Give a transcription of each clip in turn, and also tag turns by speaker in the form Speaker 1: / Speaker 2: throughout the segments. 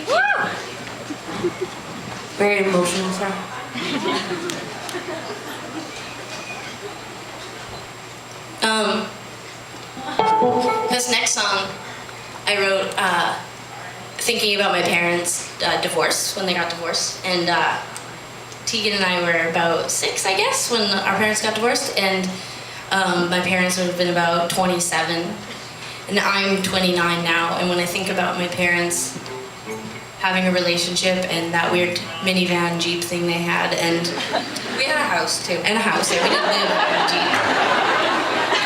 Speaker 1: Thank you. Very emotional, Sarah. This next song I wrote thinking about my parents' divorce, when they got divorced. And Tegan and I were about 6, I guess, when our parents got divorced. And my parents would have been about 27. And I'm 29 now. And when I think about my parents having a relationship and that weird minivan Jeep thing they had, and
Speaker 2: We had a house too.
Speaker 1: and a house, yeah, we didn't live in a Jeep.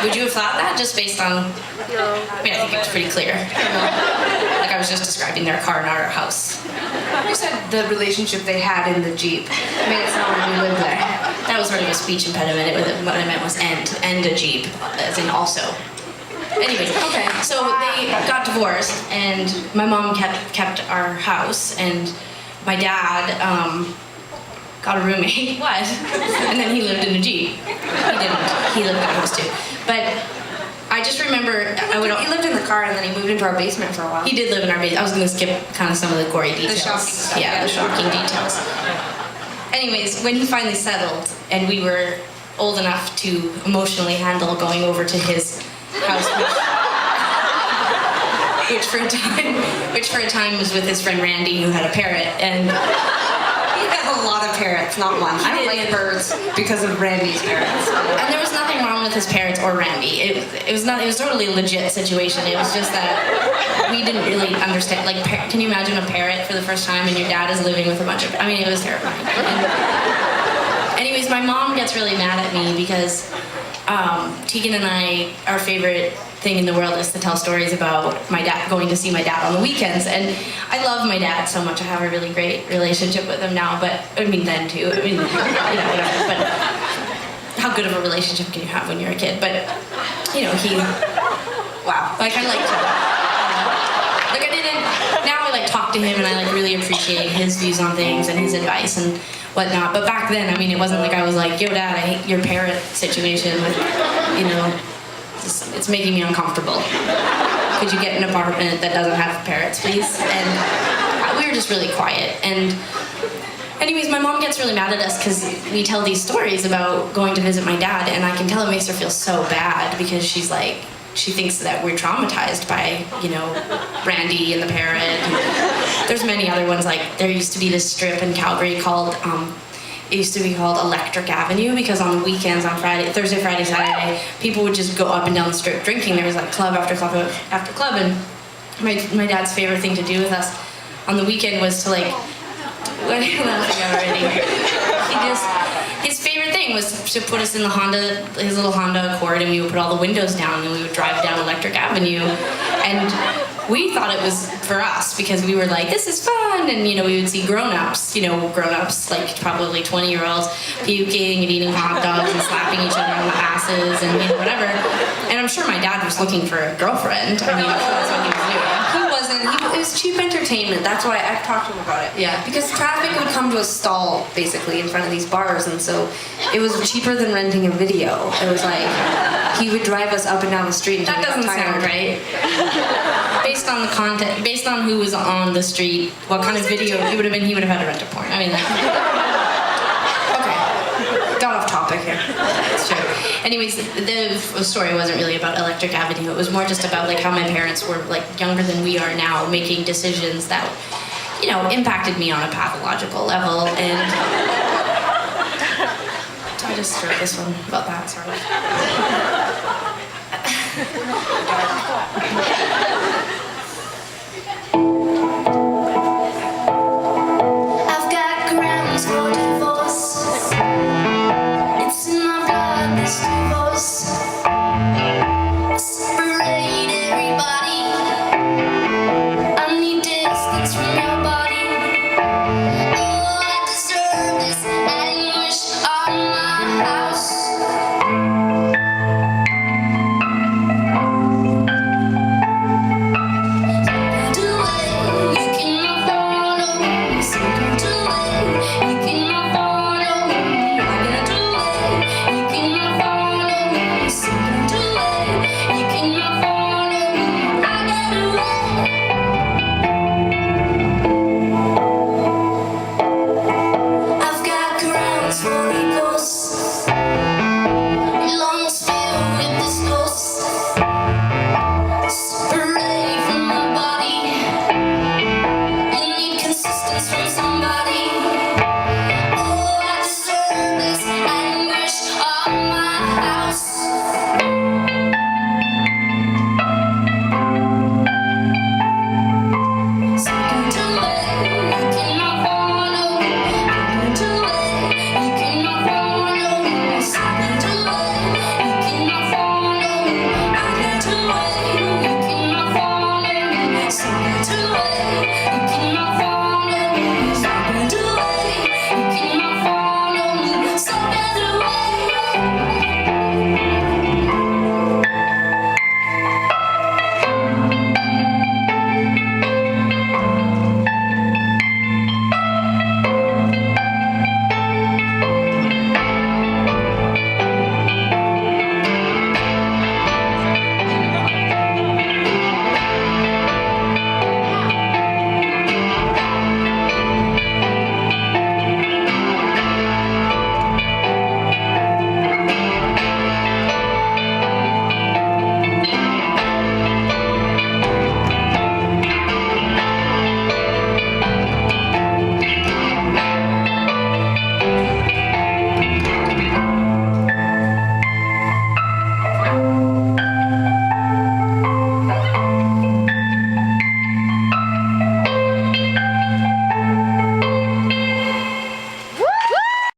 Speaker 1: Would you have thought that just based on?
Speaker 3: No.
Speaker 1: I mean, I think it was pretty clear. Like I was just describing their car, not our house.
Speaker 2: You said the relationship they had in the Jeep made it sound like we lived there.
Speaker 1: That was sort of a speech impediment. What I meant was and a Jeep, as in also. Anyways,
Speaker 2: Okay.
Speaker 1: so they got divorced, and my mom kept our house, and my dad got a roommate. What? And then he lived in a Jeep. He didn't. He lived in a house too. But I just remember
Speaker 2: He lived in the car and then he moved into our basement for a while.
Speaker 1: He did live in our basement. I was going to skip kind of some of the gory details.
Speaker 2: shocking stuff,
Speaker 1: Yeah, the shocking details. Anyways, when he finally settled and we were old enough to emotionally handle going over to his house, which for a time was with his friend Randy, who had a parrot, and
Speaker 2: He had a lot of parrots, not one. I don't like birds because of Randy's parents.
Speaker 1: there was nothing wrong with his parents or Randy. It was totally a legit situation. It was just that we didn't really understand. Like, can you imagine a parrot for the first time and your dad is living with a bunch of? I mean, it was terrifying. Anyways, my mom gets really mad at me because Tegan and I, our favorite thing in the world is to tell stories about my dad, going to see my dad on the weekends. And I love my dad so much. I have a really great relationship with him now, but I mean then too. I mean, whatever. But how good of a relationship can you have when you're a kid? But wow. Like I liked him. Like I didn't. Now I like talk to him and I like really appreciate his views on things and his advice and whatnot. But back then, I mean, it wasn't like I was like, yo, Dad, I hate your parrot situation. Like, it's making me uncomfortable. Could you get an apartment that doesn't have parrots, please? And we were just really quiet. And anyways, my mom gets really mad at us because we tell these stories about going to visit my dad, and I can tell it makes her feel so bad because she thinks that we're traumatized by, Randy and the parrot. And there's many other ones, like there used to be this strip in Calgary called, it used to be called Electric Avenue because on the weekends, on Thursday, Friday, Saturday, people would just go up and down the strip drinking. There was like club after club after club, and my dad's favorite thing to do with us on the weekend was to like, what are you laughing at already? His favorite thing was to put us in his little Honda Accord, and we would put all the windows down and we would drive down Electric Avenue. And we thought it was for us because we were like, this is fun. And, we would see grown-ups, like probably 20-year-olds puking and eating hot dogs and slapping each other on the asses and, whatever. And I'm sure my dad was looking for a girlfriend. I mean, that's what he was doing.
Speaker 2: He wasn't. It was cheap entertainment. That's why I've talked to him about it.
Speaker 1: Yeah.
Speaker 2: Because traffic would come to a stall, basically, in front of these bars, and so it was cheaper than renting a video. It was like, he would drive us up and down the street until
Speaker 1: That doesn't sound right. Based on the content, based on who was on the street, what kind of video he would have had to rent a porn. I mean,
Speaker 2: Okay. Got off topic here.
Speaker 1: that's true. Anyways, the story wasn't really about Electric Avenue. It was more just about like how my parents were like younger than we are now, making decisions that, impacted me on a pathological level. And so I just wrote this one about that sort of.